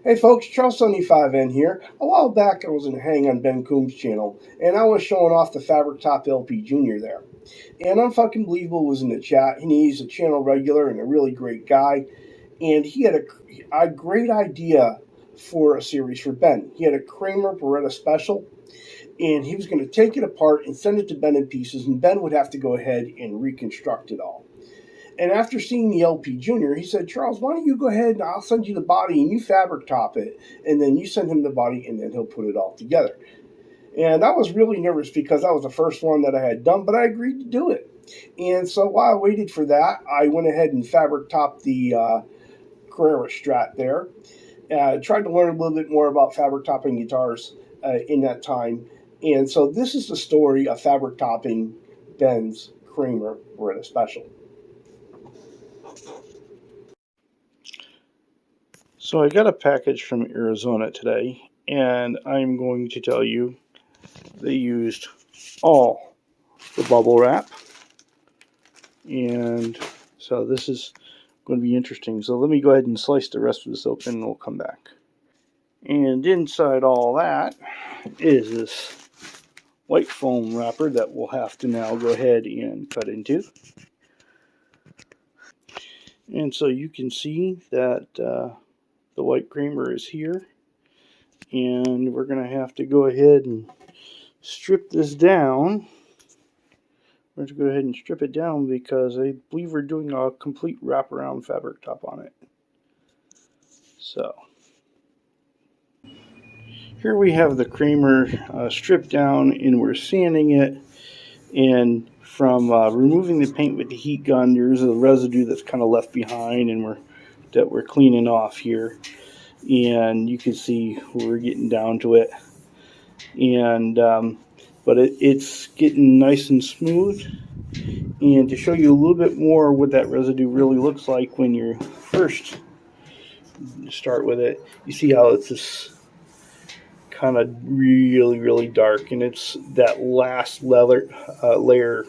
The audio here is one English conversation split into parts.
Hey folks, Charles75N here. A while back I was in Hang on Ben Coombs' channel, and I was showing off the Fabric Top LP Jr. there. And Unfcknblvbl was in the chat, and he's a channel regular and a really great guy. And he had a great idea for a series for Ben. He had a Kramer Baretta special, and he was going to take it apart and send it to Ben in pieces, and Ben would have to go ahead and reconstruct it all. And after seeing the LP Junior, he said, Charles, why don't you go ahead and I'll send you the body and you fabric top it. And then you send him the body and then he'll put it all together. And I was really nervous because that was the first one that I had done, but I agreed to do it. And so while I waited for that, I went ahead and fabric topped the Carrera Strat there. Tried to learn a little bit more about fabric topping guitars in that time. And so this is the story of fabric topping Ben's Kramer Baretta Special. So I got a package from Arizona today, and I'm going to tell you they used all the bubble wrap. And so this is going to be interesting. So let me go ahead and slice the rest of this open and we'll come back. And inside all that is this white foam wrapper that we'll have to now go ahead and cut into. And so you can see that the white Kramer is here, and we're going to have to go ahead and strip this down. We're going to go ahead and strip it down because I believe we're doing a complete wraparound fabric top on it. So here we have the Kramer stripped down, and we're sanding it. And from removing the paint with the heat gun, there's a residue that's kind of left behind, and we're cleaning off here. And you can see we're getting down to it, and but it's getting nice and smooth. And to show you a little bit more what that residue really looks like when you first start with it, you see how it's this kind of really dark, and it's that last layer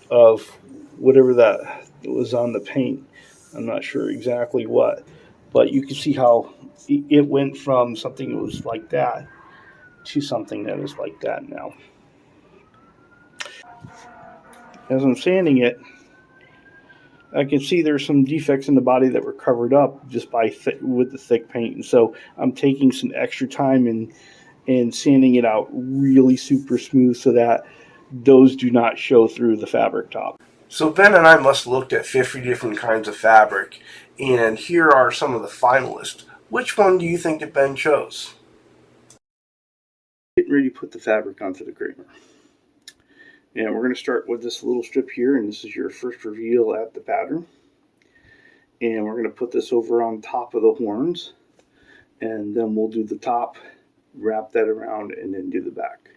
of whatever that was on the paint. I'm not sure exactly what, but you can see how it went from something that was like that to something that is like that now. As I'm sanding it, I can see there's some defects in the body that were covered up just by with the thick paint, and so I'm taking some extra time and sanding it out really super smooth so that those do not show through the fabric top. So Ben and I must have looked at 50 different kinds of fabric, and here are some of the finalists. Which one do you think that Ben chose? Getting ready to put the fabric onto the Kramer. And we're going to start with this little strip here, and this is your first reveal at the pattern. And we're going to put this over on top of the horns, and then we'll do the top, wrap that around, and then do the back.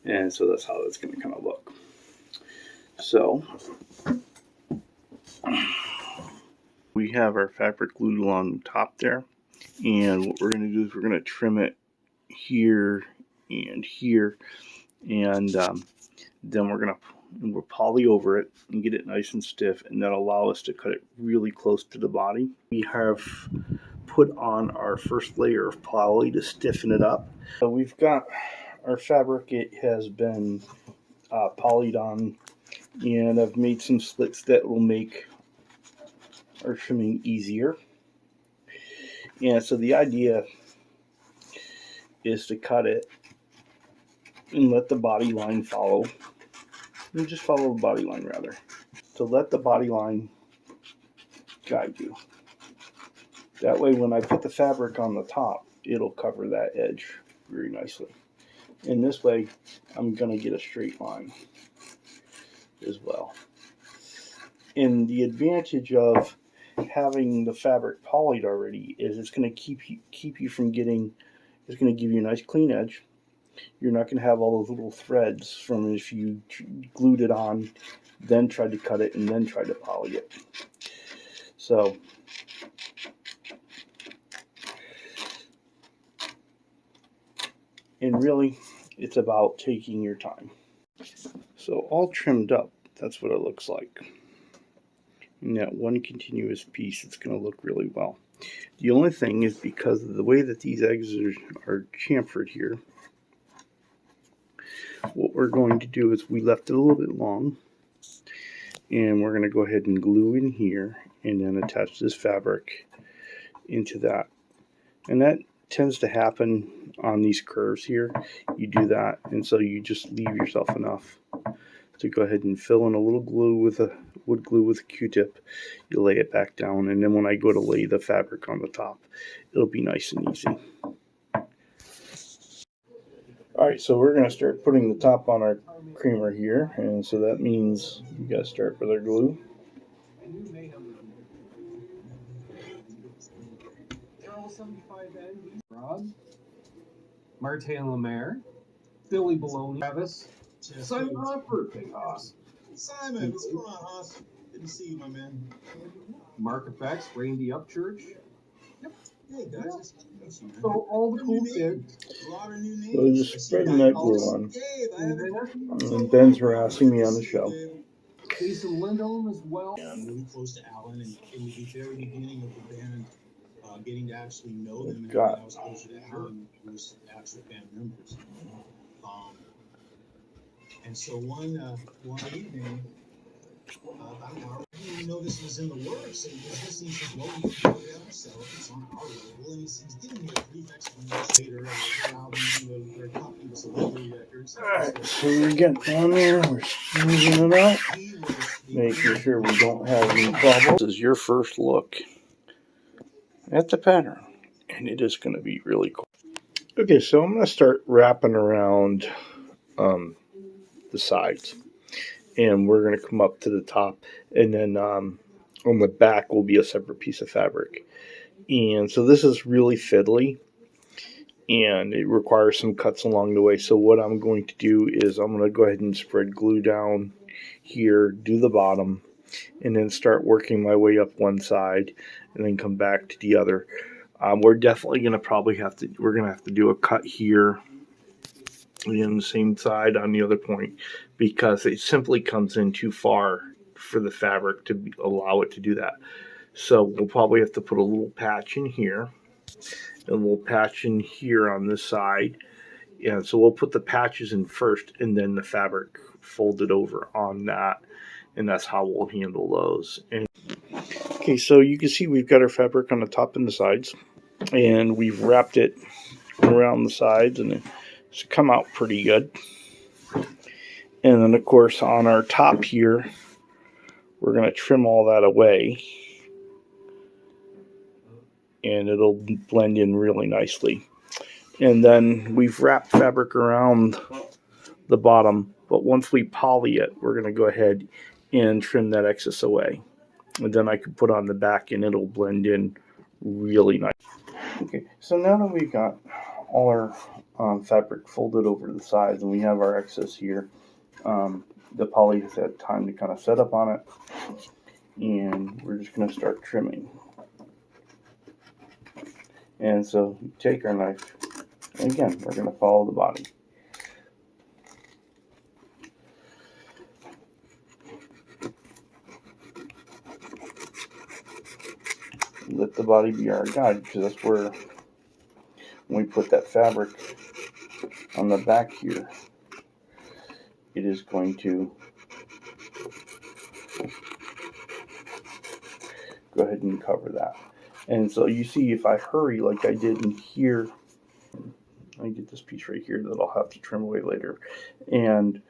And so that's how it's going to kind of look. So we have our fabric glued along the top there, and what we're going to do is we're going to trim it here and here, and then we'll poly over it and get it nice and stiff, and that'll allow us to cut it really close to the body. We have put on our first layer of poly to stiffen it up. So we've got our fabric. It has been polyed on, and I've made some slits that will make our trimming easier. And so the idea is to cut it and let the body line follow. And just follow the body line rather. So let the body line guide you. That way when I put the fabric on the top, it'll cover that edge very nicely. And this way I'm going to get a straight line as well. And the advantage of having the fabric polyed already is it's going to keep you from getting, it's going to give you a nice clean edge. You're not going to have all those little threads from if you glued it on, then tried to cut it, and then tried to poly it. So and really it's about taking your time. So all trimmed up, that's what it looks like. In that one continuous piece, it's going to look really well. The only thing is, because of the way that these eggs are chamfered here, what we're going to do is we left it a little bit long, and we're going to go ahead and glue in here and then attach this fabric into that. And that tends to happen on these curves here. You do that, and so you just leave yourself enough to go ahead and fill in a little glue with a wood glue with a Q-tip. You lay it back down, and then when I go to lay the fabric on the top, it'll be nice and easy. Alright, so we're going to start putting the top on our Kramer here, and so that means you got to start with our glue. Martin Lemaire, Billy Baloney, Travis, Simon Rockford, Big Hoss. Simon, what's going on, Hoss? Good to see you, my man. Mark Effects, Randy Upchurch. Yep. Hey, guys. So all the cool kids. So just spreading that glue on. And Ben's harassing me on the show. Jason Lindholm as well. I'm really close to Alan, and in the very beginning of the band, getting to actually know them, and I was closer to Alan was actual band members. And so one evening, I didn't even know this was in the works, and he was listening. He says, "Well, you can put it out yourself. It's on our label." And he's giving me a brief explanation later. And album, their company was Lily Records. Alright, so we're getting on there. We're smoothing it out, making sure we don't have any problems. This is your first look at the pattern, and it is going to be really cool. Okay, so I'm going to start wrapping around the sides, and we're going to come up to the top, and then on the back will be a separate piece of fabric. And so this is really fiddly, and it requires some cuts along the way. So what I'm going to do is I'm going to go ahead and spread glue down here, do the bottom, and then start working my way up one side and then come back to the other. We're definitely going to we're going to have to do a cut here on the same side on the other point, because it simply comes in too far for the fabric to allow it to do that. So we'll probably have to put a little patch in here, a little patch in here on this side. And so we'll put the patches in first, and then the fabric folded over on that, and that's how we'll handle those. And okay, so you can see we've got our fabric on the top and the sides, and we've wrapped it around the sides, and it's come out pretty good. And then, of course, on our top here, we're going to trim all that away, and it'll blend in really nicely. And then we've wrapped fabric around the bottom, but once we poly it, we're going to go ahead and trim that excess away. And then I can put on the back, and it'll blend in really nice. Okay, so now that we've got all our fabric folded over to the sides, and we have our excess here, the poly has had time to kind of set up on it, and we're just going to start trimming. And so we take our knife, and again, we're going to follow the body. Let the body be our guide, because that's where, when we put that fabric on the back here, it is going to go ahead and cover that. And so you see, if I hurry like I did in here, I get this piece right here that I'll have to trim away later. And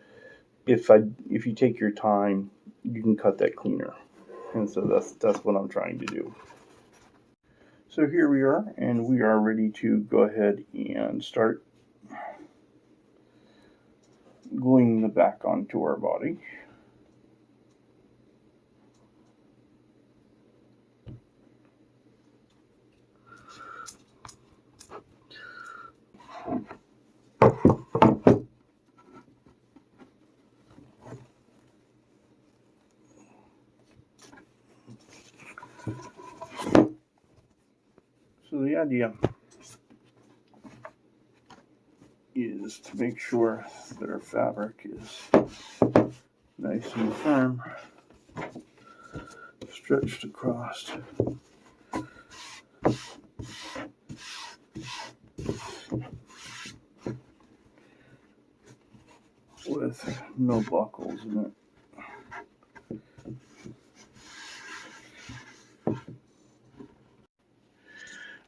if you take your time, you can cut that cleaner. And so that's what I'm trying to do. So here we are, and we are ready to go ahead and start gluing the back onto our body. So the idea is to make sure that our fabric is nice and firm, stretched across. with no buckles in it.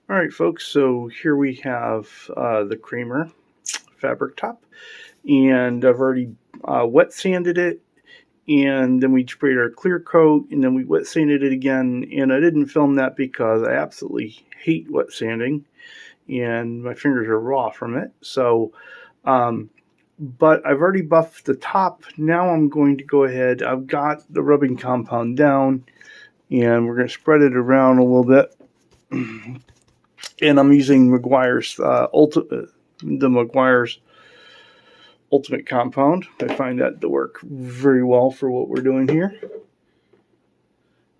All right, folks, so here we have the Kramer fabric top, and I've already wet sanded it, and then we sprayed our clear coat, and then we wet sanded it again, and I didn't film that because I absolutely hate wet sanding, and my fingers are raw from it. So but I've already buffed the top. Now I'm going to go ahead, I've got the rubbing compound down, and we're going to spread it around a little bit. And I'm using Meguiar's Meguiar's Ultimate Compound. I find that to work very well for what we're doing here.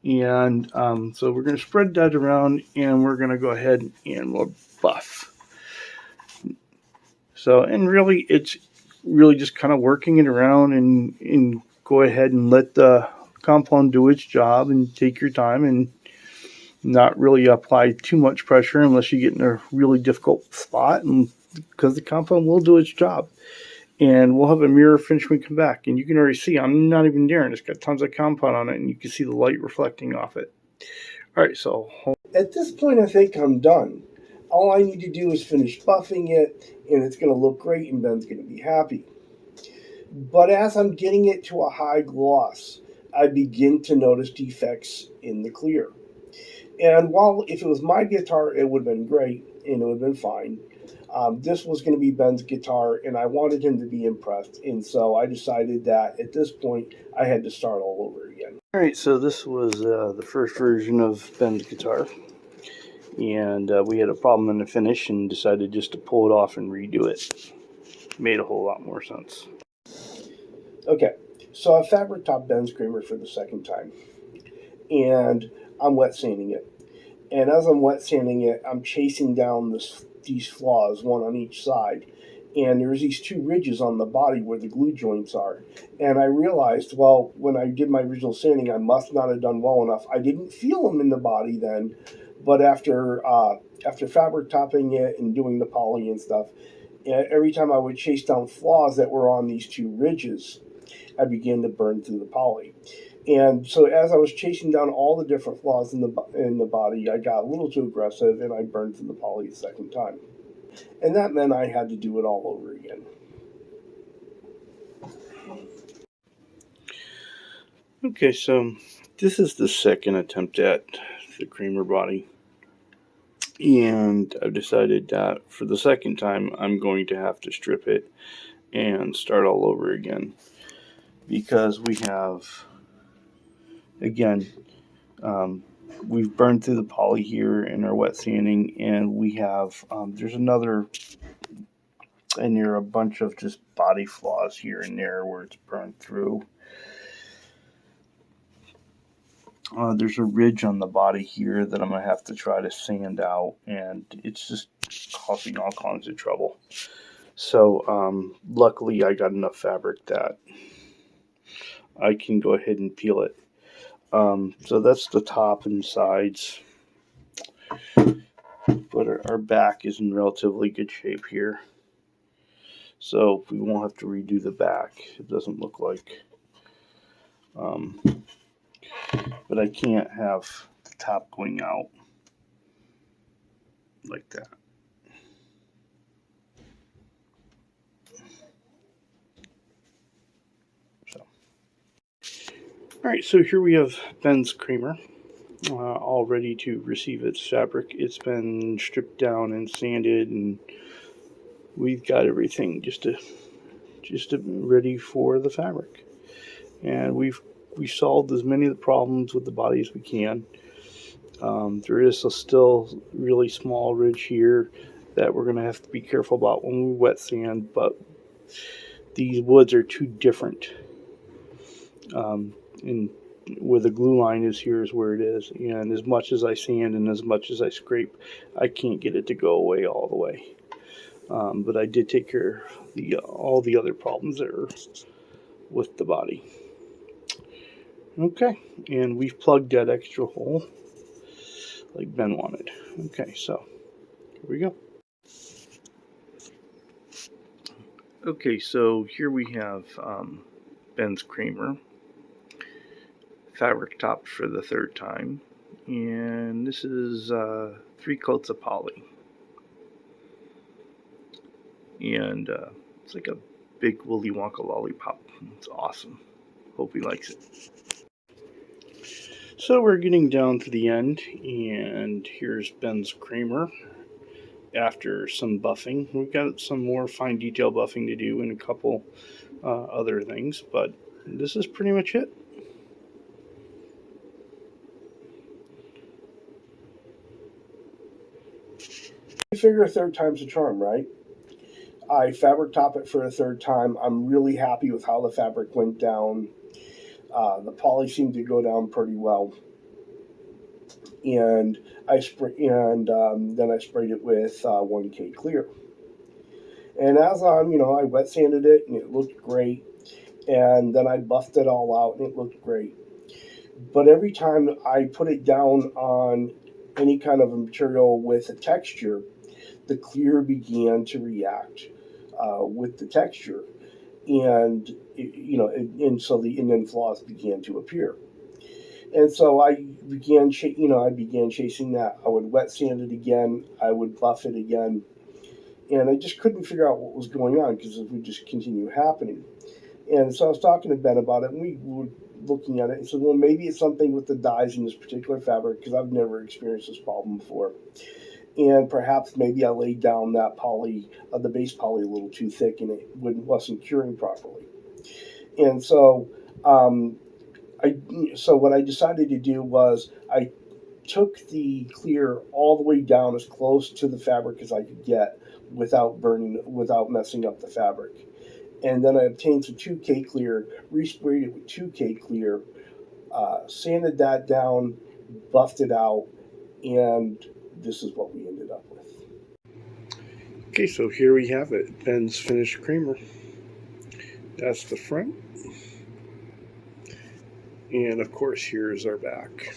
And so we're going to spread that around, and we're going to go ahead and we'll buff. So, and really, it's really just kind of working it around, and go ahead and let the compound do its job, and take your time and not really apply too much pressure unless you get in a really difficult spot, and because the compound will do its job. And we'll have a mirror finish when we come back, and you can already see I'm not even daring. It's got tons of compound on it, and you can see the light reflecting off it. All right, so at this point I think I'm done. All I need to do is finish buffing it, and it's going to look great, and Ben's going to be happy. But as I'm getting it to a high gloss, I begin to notice defects in the clear. And while if it was my guitar, it would have been great, and it would have been fine. This was going to be Ben's guitar, and I wanted him to be impressed. And so I decided that at this point, I had to start all over again. All right, so this was the first version of Ben's guitar. And we had a problem in the finish and decided just to pull it off and redo it. Made a whole lot more sense. Okay, so I fabric topped Ben's Kramer for the second time. And I'm wet sanding it. And as I'm wet sanding it, I'm chasing down these flaws, one on each side. And there's these two ridges on the body where the glue joints are. And I realized, well, when I did my original sanding, I must not have done well enough. I didn't feel them in the body then, but after fabric topping it and doing the poly and stuff, every time I would chase down flaws that were on these two ridges, I began to burn through the poly. And so as I was chasing down all the different flaws in the body, I got a little too aggressive, and I burned through the poly the second time. And that meant I had to do it all over again. Okay, so this is the second attempt at the Kramer body. And I've decided that for the second time, I'm going to have to strip it and start all over again. Because we have, again, we've burned through the poly here in our wet sanding, and we have, there's another, and there are a bunch of just body flaws here and there where it's burned through. There's a ridge on the body here that I'm going to have to try to sand out, and it's just causing all kinds of trouble. So luckily I got enough fabric that I can go ahead and peel it. So that's the top and sides, but our back is in relatively good shape here, so we won't have to redo the back. It doesn't look like, but I can't have the top going out like that. So, all right, so here we have Ben's Kramer. All ready to receive its fabric. It's been stripped down and sanded, and we've got everything just ready for the fabric. And we solved as many of the problems with the body as we can. There is a still really small ridge here that we're going to have to be careful about when we wet sand, but these woods are too different. And where the glue line is, here is where it is, and as much as I sand and as much as I scrape, I can't get it to go away all the way. But I did take care of all the other problems there with the body. Okay, and we've plugged that extra hole like Ben wanted. Okay, so here we go. Okay, so here we have Ben's Kramer fabric topped for the third time, and this is 3 coats of poly, and it's like a big Willy Wonka lollipop. It's awesome. Hope he likes it. So we're getting down to the end, and here's Ben's Kramer. After some buffing, we've got some more fine detail buffing to do and a couple other things, but this is pretty much it. You figure a third time's a charm, right? I fabric top it for a third time. I'm really happy with how the fabric went down. The poly seemed to go down pretty well, and then I sprayed it with 1K clear. And as I wet sanded it and it looked great, and then I buffed it all out and it looked great. But every time I put it down on any kind of a material with a texture, the clear began to react with the texture, and then flaws began to appear. And so I began chasing that. I would wet sand it again. I would buff it again, and I just couldn't figure out what was going on because it would just continue happening. And so I was talking to Ben about it, and we were looking at it and said, well, maybe it's something with the dyes in this particular fabric because I've never experienced this problem before. And perhaps maybe I laid down that poly, the base poly, a little too thick, and it wasn't curing properly. And so, what I decided to do was I took the clear all the way down as close to the fabric as I could get without messing up the fabric. And then I obtained some 2K clear, resprayed it with 2K clear, sanded that down, buffed it out, and this is what we ended up with. Okay, so here we have it. Ben's finished Kramer. That's the front. And of course, here's our back.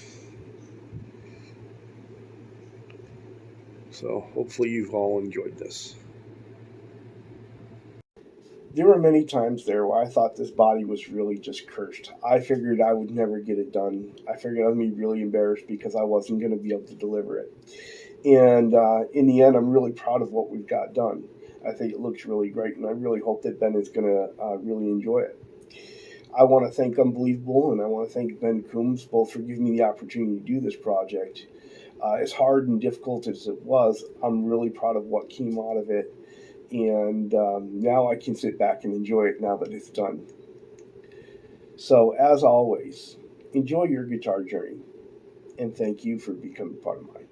So hopefully you've all enjoyed this. There were many times there where I thought this body was really just cursed. I figured I would never get it done. I figured I would be really embarrassed because I wasn't going to be able to deliver it. And in the end, I'm really proud of what we've got done. I think it looks really great, and I really hope that Ben is going to really enjoy it. I want to thank Unbelievable, and I want to thank Ben Coombs both for giving me the opportunity to do this project. As hard and difficult as it was, I'm really proud of what came out of it. And now I can sit back and enjoy it now that it's done. So, as always, enjoy your guitar journey, and thank you for becoming part of mine.